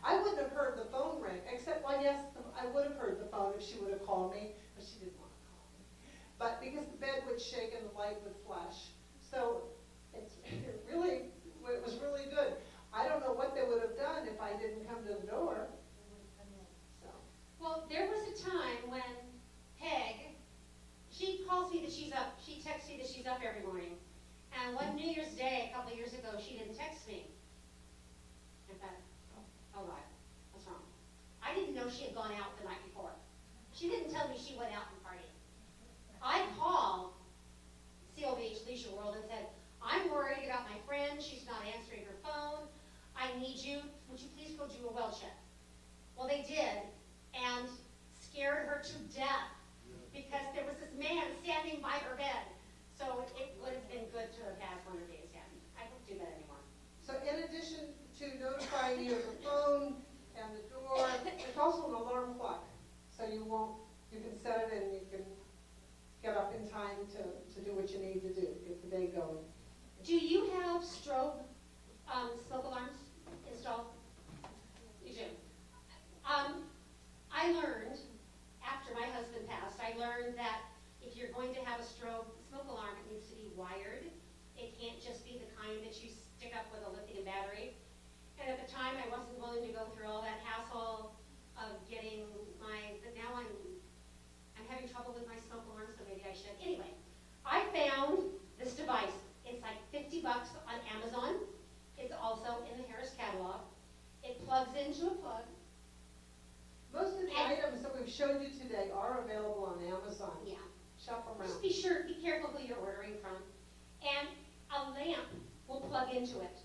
I wouldn't have heard the phone ring, except, well, yes, I would have heard the phone if she would have called me, but she didn't want to call me. But because the bed would shake and the light would flash. So it was really good. I don't know what they would have done if I didn't come to the door. So. Well, there was a time when Peg, she calls me that she's up, she texts me that she's up every morning. And one New Year's Day, a couple of years ago, she didn't text me. In fact, oh right, what's wrong? I didn't know she had gone out the night before. She didn't tell me she went out and partied. I called COVH Leisure World and said, I'm worried about my friend, she's not answering her phone. I need you, would you please go do a well check? Well, they did, and scared her to death because there was this man standing by her bed. So it would have been good to have had one of these, yeah. I don't do that anymore. So in addition to notifying you of the phone and the door, there's also an alarm clock. So you can set it and you can get up in time to do what you need to do, get the day going. Do you have strobe smoke alarms installed? You do. I learned, after my husband passed, I learned that if you're going to have a strobe smoke alarm, it needs to be wired. It can't just be the kind that you stick up with a lithium battery. And at the time, I wasn't willing to go through all that hassle of getting but now I'm having trouble with my smoke alarm, so maybe I should. Anyway, I found this device. It's like $50 on Amazon. It's also in the Harris catalog. It plugs into a plug. Most of the items that we've showed you today are available on Amazon. Yeah. Shop around. Just be careful who you're ordering from. And a lamp will plug into it.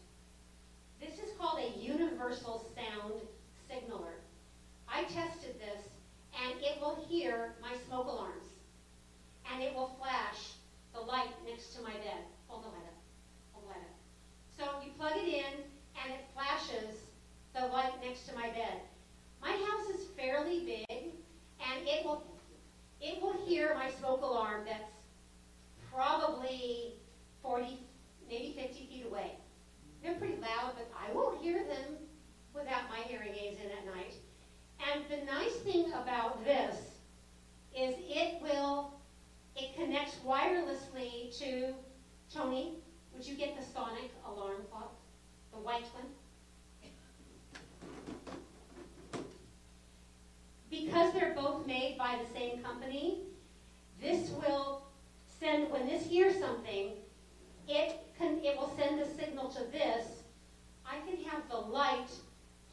This is called a universal sound signaler. I tested this, and it will hear my smoke alarms. And it will flash the light next to my bed. Hold the light up. Hold the light up. So you plug it in, and it flashes the light next to my bed. My house is fairly big, and it will hear my smoke alarm that's probably 40, maybe 50 about this is it connects wirelessly to, Tony, would you get the sonic alarm clock, the white one? Because they're both made by the same company, this will send, when this hears something, it will send a signal to this. I can have the light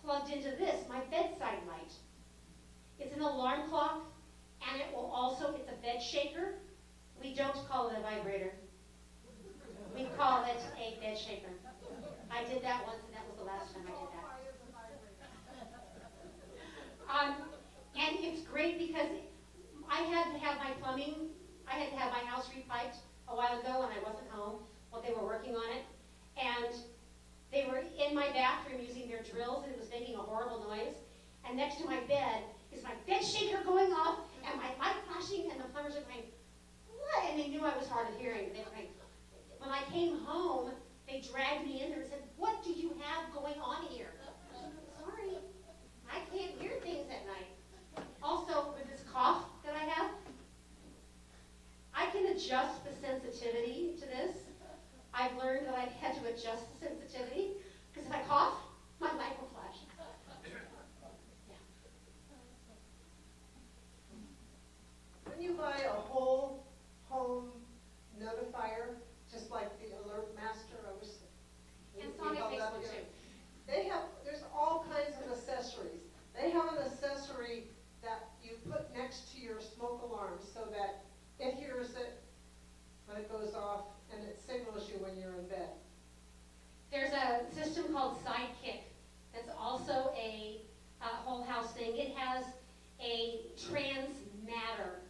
plugged into this, my bedside light. It's an alarm clock, and it will also, it's a bed shaker. We don't call it a vibrator. We call it a bed shaker. I did that once, and that was the last time I did that. And it's great because I had to have my plumbing, I had to have my house repiped a while ago when I wasn't home while they were working on it. And they were in my bathroom using their drills, and it was making a horrible noise. And next to my bed is my bed shaker going off, and my light flashing, and the plumbers are going, what? And they knew I was hard of hearing. They were going, when I came home, they dragged me in there and said, what do you have going on here? I said, sorry, I can't hear things at night. Also, with this cough that I have, I can adjust the sensitivity to this. I've learned that I've had to adjust the sensitivity, because if I cough, my light will flash. Yeah. When you buy a whole home notifier, just like the Alert Master, I was. And Sonic makes one too. They have, there's all kinds of accessories. They have an accessory that you put next to your smoke alarm so that it hears it when it goes off and it signals you when you're in bed. There's a system called Sidekick that's also a whole house thing. It has a transmatter.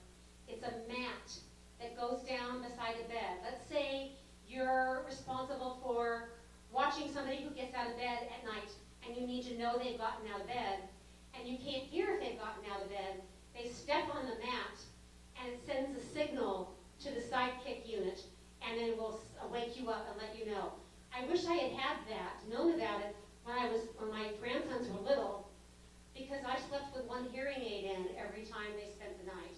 It's a mat that goes down beside the bed. Let's say you're responsible for watching somebody who gets out of bed at night, and you need to know they've gotten out of bed, and you can't hear if they've gotten out of bed. They step on the mat, and it sends a signal to the Sidekick unit, and then it will wake you up and let you know. I wish I had had that, known about it when my grandsons were little, because I slept with one hearing aid in every time they spent the night.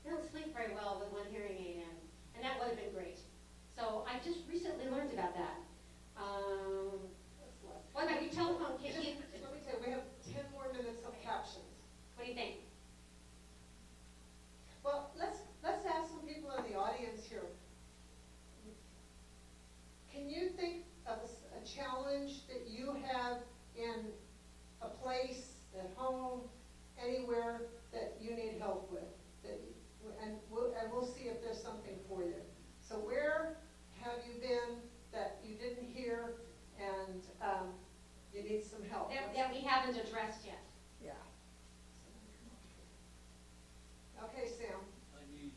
They don't sleep very well with one hearing aid in, and that would have been great. So I just recently learned about that. What about your telephone? Let me tell you, we have 10 more minutes of captions. What do you think? Well, let's ask some people in the audience here. Can you think of a challenge that you have in a place, at home, anywhere that you need help with? And we'll see if there's something for you. So where have you been that you didn't hear and you need some help? That we haven't addressed yet. Yeah. Okay, Sam. I need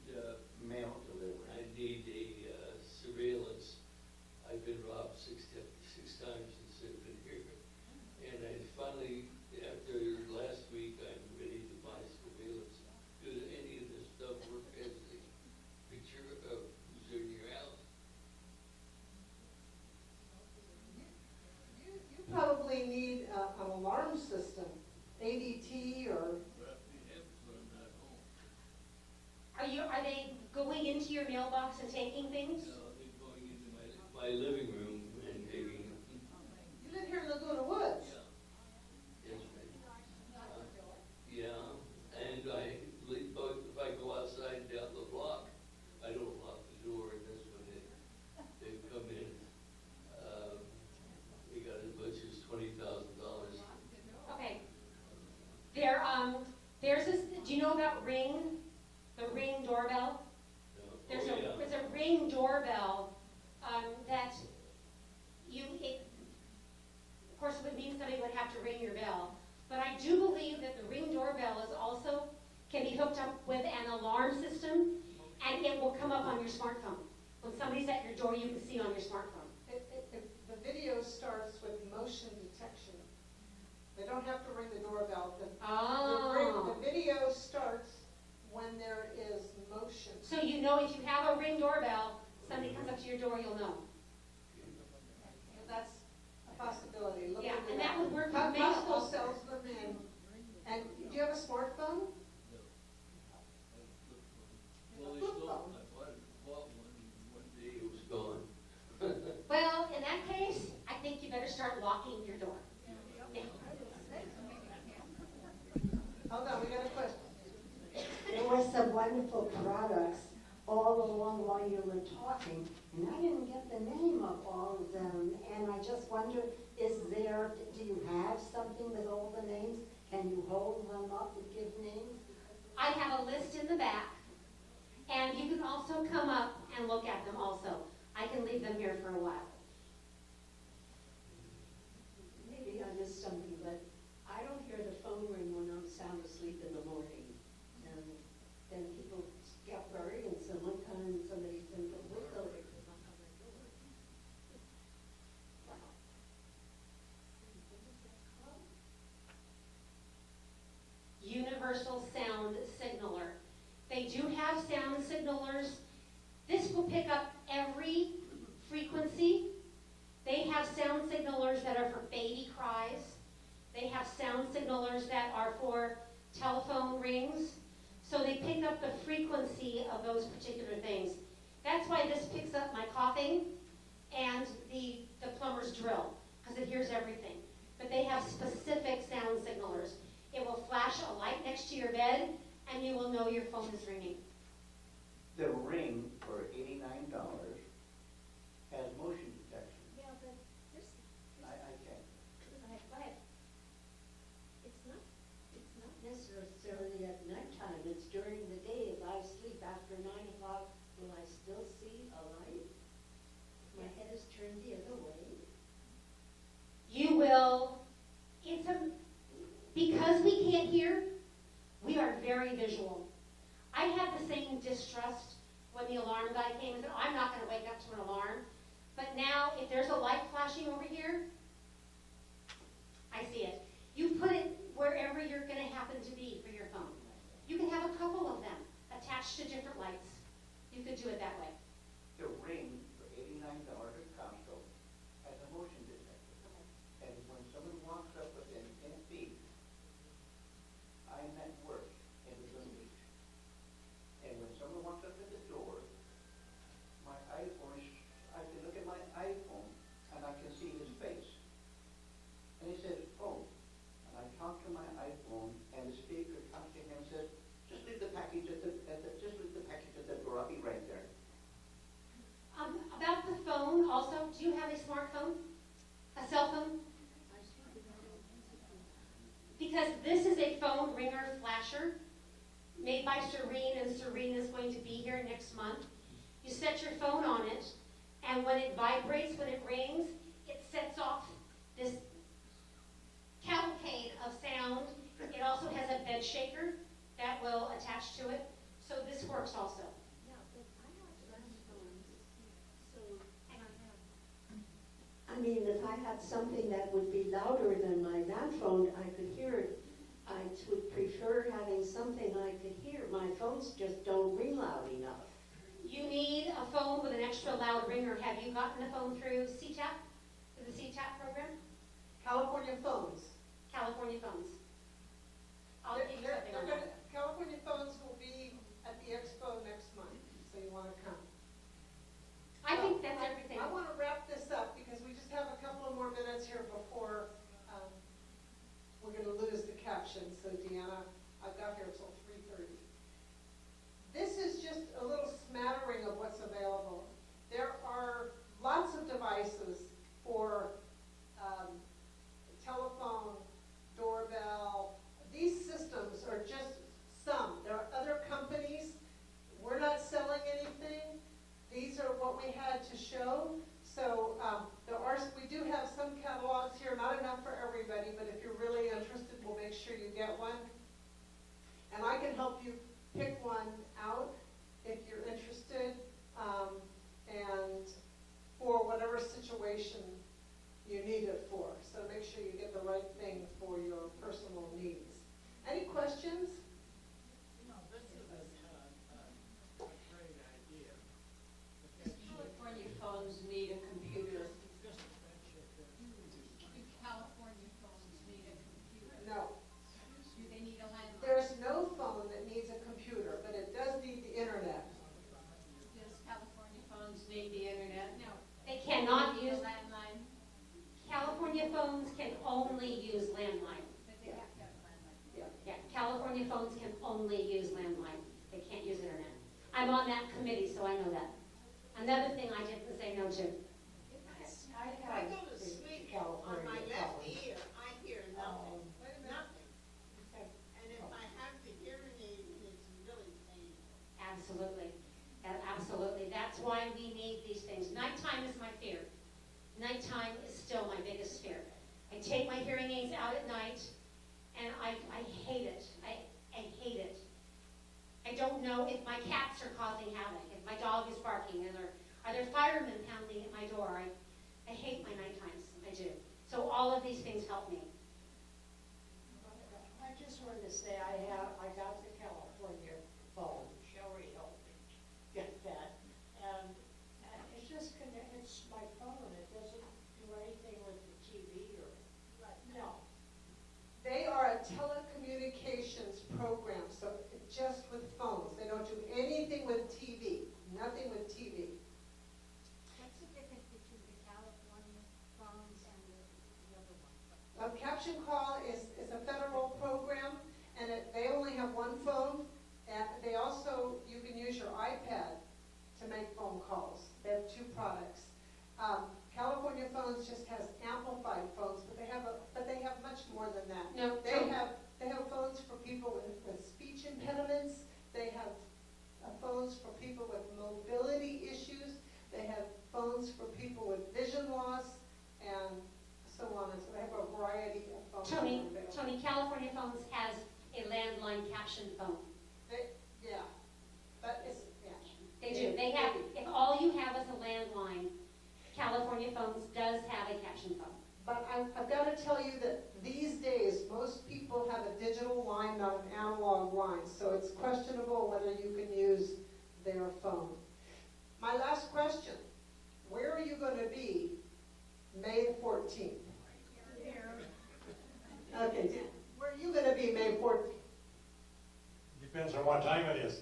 mail delivery. I need a surveillance. I've been robbed six times since I've been here. And I finally, after last week, I'm ready to buy surveillance. Does any of this stuff work as a picture of who's in your house? You probably need an alarm system, ADT or. Well, we have, but I'm not home. Are they going into your mailbox and taking things? No, they're going into my living room and taking. You live here in Laguna Woods. Yeah. Yes, ma'am. Yeah, and if I go outside down the block, I don't lock the door, and that's when they come in. They got as much as $20,000. Okay. There's this, do you know about Ring? The Ring doorbell? There's a Ring doorbell that of course, it would mean somebody would have to ring your bell. But I do believe that the Ring doorbell can be hooked up with an alarm system, and it will come up on your smartphone. When somebody's at your door, you can see on your smartphone. The video starts with motion detection. They don't have to ring the doorbell. Oh. The video starts when there is motion. So you know if you have a Ring doorbell, somebody comes up to your door, you'll know. That's a possibility. Look Yeah, into and that would work with Costco mail. sells them in. And do you have a smartphone? some wonderful products all along while you were talking, and I didn't get the name of all of them, and I just wonder, do you have something with all the names? Can you hold them up and give names? I have a list in the back, and you can also come up and look at them also. I can leave them here for a while. Maybe I missed something, but I don't hear the phone ring when I'm sound asleep in the morning. And then people get worried, and so one time somebody said, "But we'll go there." Universal sound signaler. They do have sound signalers. This will pick up every frequency. They have sound signalers that are for baby cries. They have sound signalers that are for telephone rings. So they pick up the frequency of those particular things. That's why this picks up my coughing and the plumber's drill, because it hears everything. But they have specific sound signalers. It will flash a light next to your bed, and you will know your phone is ringing. The Ring for $89 has motion detection. Yeah, but this, I can't. it's not necessarily at nighttime, it's during the day. If I sleep after 9 o'clock, will I still see a light? If my head is turned the other way? You will, because we can't hear, we are very visual. I had the same distrust when the alarm guy came and said, "Oh, I'm not going to wake up to an alarm." But now, if there's a light flashing over here, I see it. You put it wherever you're going to happen to be for your phone. You can have a couple of them attached to different lights. You could do it that way. The Ring for $89 at Costco has a motion detector. And when someone walks up within 10 feet, I'm at work in the village. And when someone walks up to the door, my iPhone, I can look at my iPhone and I can see his face. And he says, "Oh," and I talk to my iPhone and the speaker talks to him and says, "Just leave the package at the door. I'll be right there." About the phone, also, do you have a smartphone? A cell phone? Because this is a phone ringer flasher made by Serene, and Serene is going to be here next month. You set your phone on it, and when it vibrates, when it rings, it sets off this cavalcade of sound. It also has a bed shaker that will attach to it, so this works also. Yeah, but I have land phones, so I mean, if I had something that would be louder than my land phone, I could hear it. I would prefer having something I could hear. My phones just don't ring loud enough. You need a phone with an extra loud ringer. Have you gotten a phone through CTAP, through the CTAP program? California phones. California phones. I'll give you something on that. California phones will be at the expo next month, so you want to come. I think that's everything. I want to wrap this up because we just have a couple of more minutes here before we're going to lose the caption. So Deanna, I've got here until 3:30. This is just a little smattering of what's available. There are lots of devices for telephone, doorbell. These systems are just some. There are other companies. We're not selling anything. These are what we had to show. So we do have some catalogs here, not enough for everybody, but if you're really interested, we'll make sure you get one. And I can help you pick one out if you're interested, and for whatever situation you need it for. So make sure you get the right thing for your personal needs. Any questions? You know, this is a great idea. But that California phones need a computer. just a bed shaker. Do California phones need a computer? No. Do they need a landline? There's no phone that needs a computer, but it does need the internet. Does California phones need the internet? No. They cannot Need use, a landline? California phones can only use landline. But they have to have a landline. Yeah. Yeah, California phones can only use landline. They can't I'm on that committee, so I know that. Another thing I didn't say no to. If I go to sleep on my left ear, I hear nothing, nothing. And if I have the hearing aid, it's really painful. Absolutely, absolutely. That's why we need these things. Nighttime is my fear. Nighttime is still my biggest fear. I take my hearing aids out at night, and I hate it. I hate it. I don't know if my cats are causing havoc, if my dog is barking, and are there firemen pounding at my door. I hate my night times. I do. So all of these things help me. I just wanted to say, I got the California phone, Sherry helped me get that. And it's just it's my phone, it doesn't do anything with the TV or, no. They are a telecommunications program, so it's just with phones. They don't do anything with TV, nothing with TV. What's the difference between the California phones and the other one? Caption Call is a federal program, and they only have one phone, and they also, you can use your iPad to make phone calls. They have two products. California Phones just has amplified phones, but they have much more than that. No, They have phones for people with speech impediments. They have phones for people with mobility issues. They have phones for people with vision loss, and so on. And so they have a variety of phones. Tony, California Phones has a landline caption phone. Yeah, but it's, yeah. They do. They have, if all you have is a landline, California Phones does have a caption phone. But I've got to tell you that these days, most people have a digital line, not an analog line, so it's questionable whether you can use their phone. My last question, where are you going to be May 14th? Okay, where are you going to be May 14th? Depends on what time it is.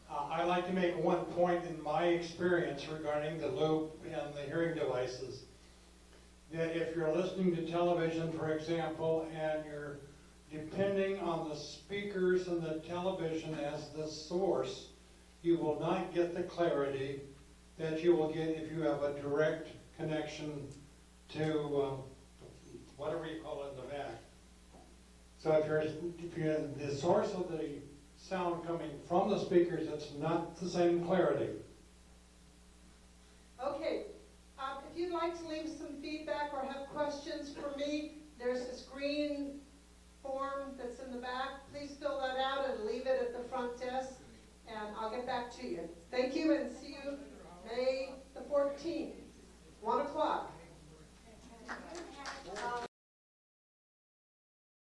I like to make one point in my experience regarding the loop and the hearing devices. That if you're listening to television, for example, and you're depending on the speakers and the television as the source, you will not get the clarity that you will get if you have a direct connection to whatever you call it in the back. So if you're the source of the sound coming from the speakers, it's not the same clarity. Okay, if you'd like to leave some feedback or have questions for me, there's this green form that's in the back. Please fill that out and leave it at the front desk, and I'll get back to you. Thank you, and see you May